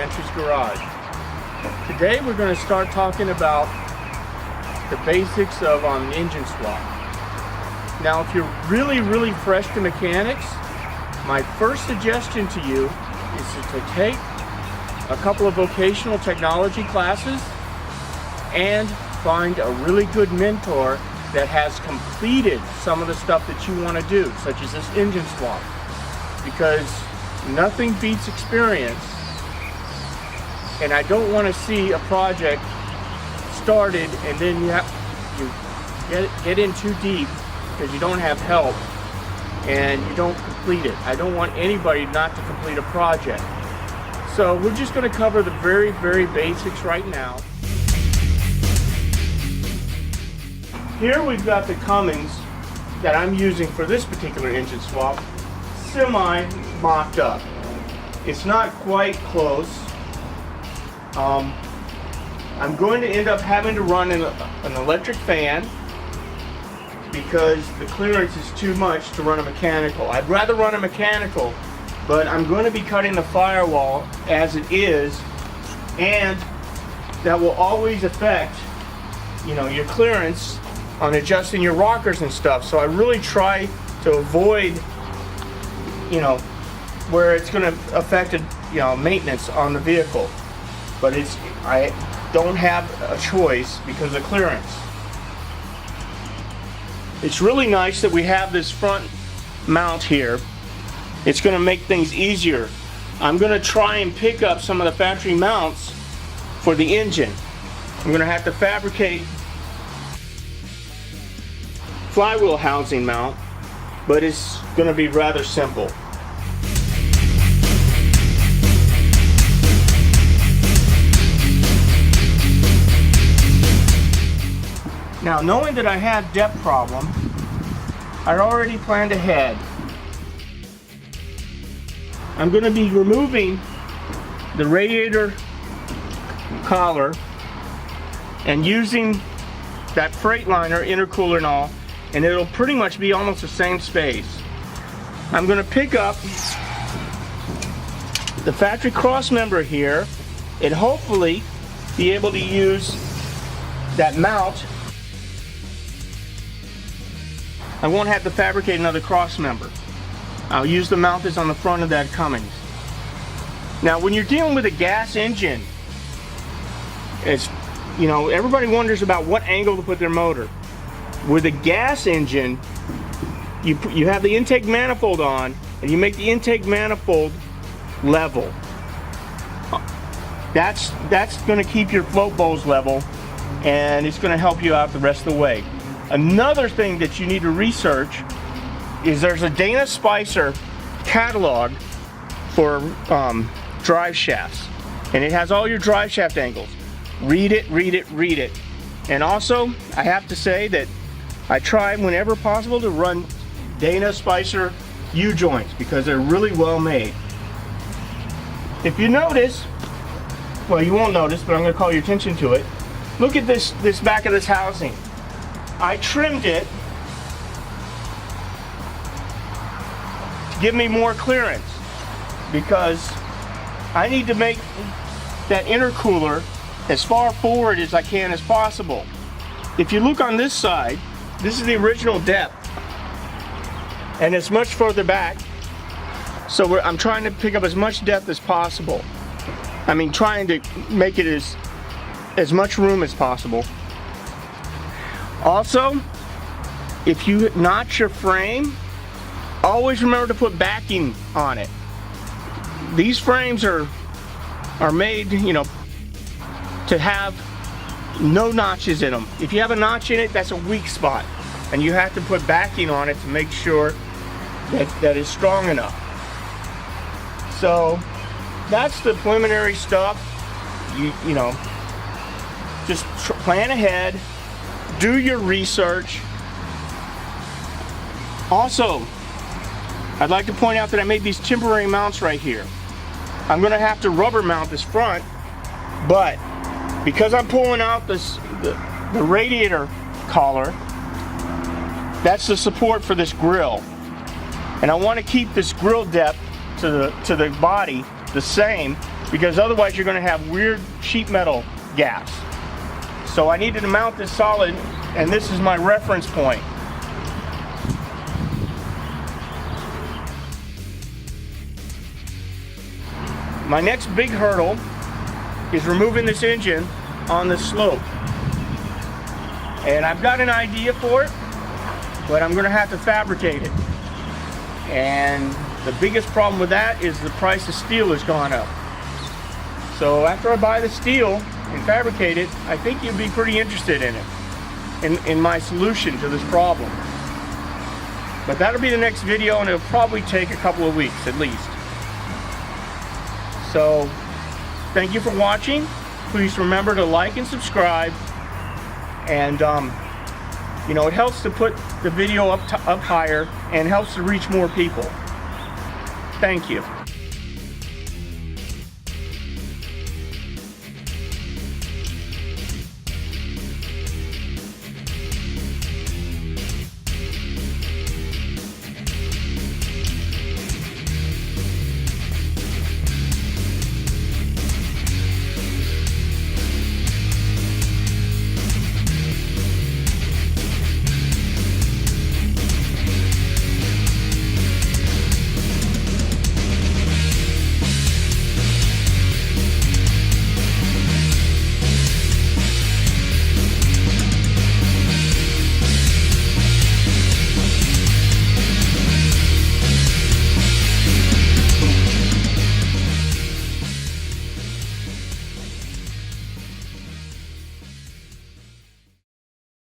Gantry's Garage. Today we're going to start talking about the basics of an engine swap. Now if you're really fresh to mechanics, my first suggestion to you is to take a couple of vocational technology classes and find a really good mentor that has completed some of the stuff that you want to do, such as this engine swap, because nothing beats experience, and I don't want to see a project started and then you get in too deep because you don't have help and you don't complete it. I don't want anybody not to complete a project. So we're just going to cover the very basics right now. Here we've got the Cummins that I'm using for this particular engine swap, semi mocked up. It's not quite close. I'm going to end up having to run an electric fan because the clearance is too much to run a mechanical. I'd rather run a mechanical, but I'm going to be cutting the firewall as it is, and that will always affect, your clearance on adjusting your rockers and stuff. So I really try to avoid, where it's going to affect, maintenance on the vehicle. But I don't have a choice because of clearance. It's really nice that we have this front mount here. It's going to make things easier. I'm going to try and pick up some of the factory mounts for the engine. I'm going to have to fabricate flywheel housing mount, but it's going to be rather simple. Now, knowing that I had depth problem, I already planned ahead. I'm going to be removing the radiator collar and using that Freightliner intercooler and all, and it'll pretty much be almost the same space. I'm going to pick up the factory cross member here and hopefully be able to use that mount. I won't have to fabricate another cross member. I'll use the mount that's on the front of that Cummins. Now when you're dealing with a gas engine, it's, everybody wonders about what angle to put their motor. With a gas engine, you have the intake manifold on and you make the intake manifold level. That's going to keep your float bowls level, and it's going to help you out the rest of the way. Another thing that you need to research is there's a Dana Spicer catalog for drive shafts, and it has all your drive shaft angles. Read it. And also, I have to say that I try whenever possible to run Dana Spicer U-joints because they're really well made. If you notice, well, you won't notice, but I'm going to call your attention to it. Look at this back of this housing. I trimmed it to give me more clearance because I need to make that intercooler as far forward as I can as possible. If you look on this side, this is the original depth, and it's much further back. So I'm trying to pick up as much depth as possible. I mean, trying to make it as much room as possible. Also, if you notch your frame, always remember to put backing on it. These frames are made, to have no notches in them. If you have a notch in it, that's a weak spot, and you have to put backing on it to make sure that it's strong enough. So that's the preliminary stuff. Just plan ahead, do your research. Also, I'd like to point out that I made these temporary mounts right here. I'm going to have to rubber mount this front, but because I'm pulling out the radiator collar, that's the support for this grill. And I want to keep this grill depth to the body the same because otherwise you're going to have weird sheet metal gaps. So I needed to mount this solid, and this is my reference point. My next big hurdle is removing this engine on the slope. And I've got an idea for it, but I'm going to have to fabricate it. And the biggest problem with that is the price of steel has gone up. So after I buy the steel and fabricate it, I think you'd be pretty interested in it, in my solution to this problem. But that'll be the next video, and it'll probably take a couple of weeks at least. So thank you for watching. Please remember to like and subscribe. And you know, it helps to put the video up higher and helps to reach more people. Thank you.